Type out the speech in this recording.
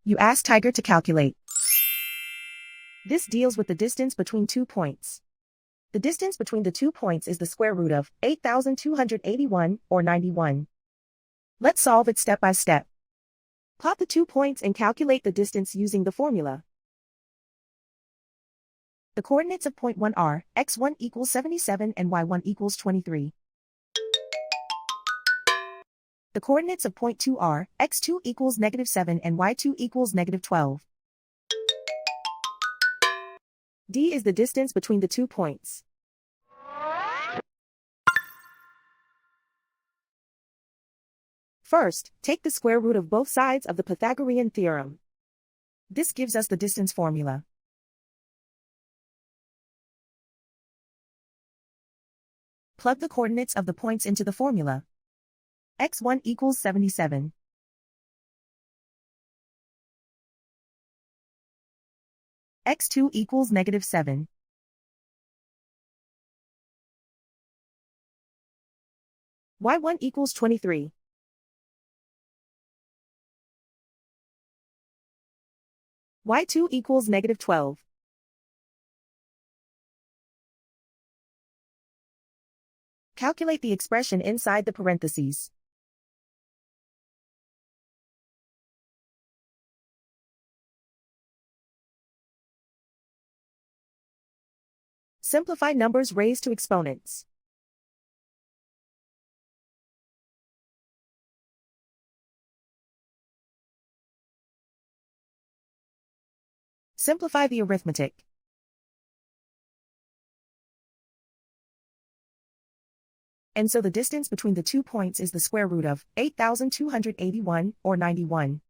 You ask Tiger to calculate. This deals with the distance between 2 points. The distance between the 2 points is the square root of 8,281, or 91. Let's solve it step by step. Plot the 2 points and calculate the distance using the formula. The coordinates of point 1 are x1 equals 77 and y1 equals 23. The coordinates of point 2 are x2 equals -7 and y2 equals -12. D is the distance between the 2 points. First, take the square root of both sides of the Pythagorean theorem. This gives us the distance formula. Plug the coordinates of the points into the formula. x1 equals 77. x2 equals -7. y1 equals 23. y2 equals -12. Calculate the expression inside the parentheses. Simplify numbers raised to exponents. Simplify the arithmetic. And so the distance between the 2 points is the square root of 8,281, or 91.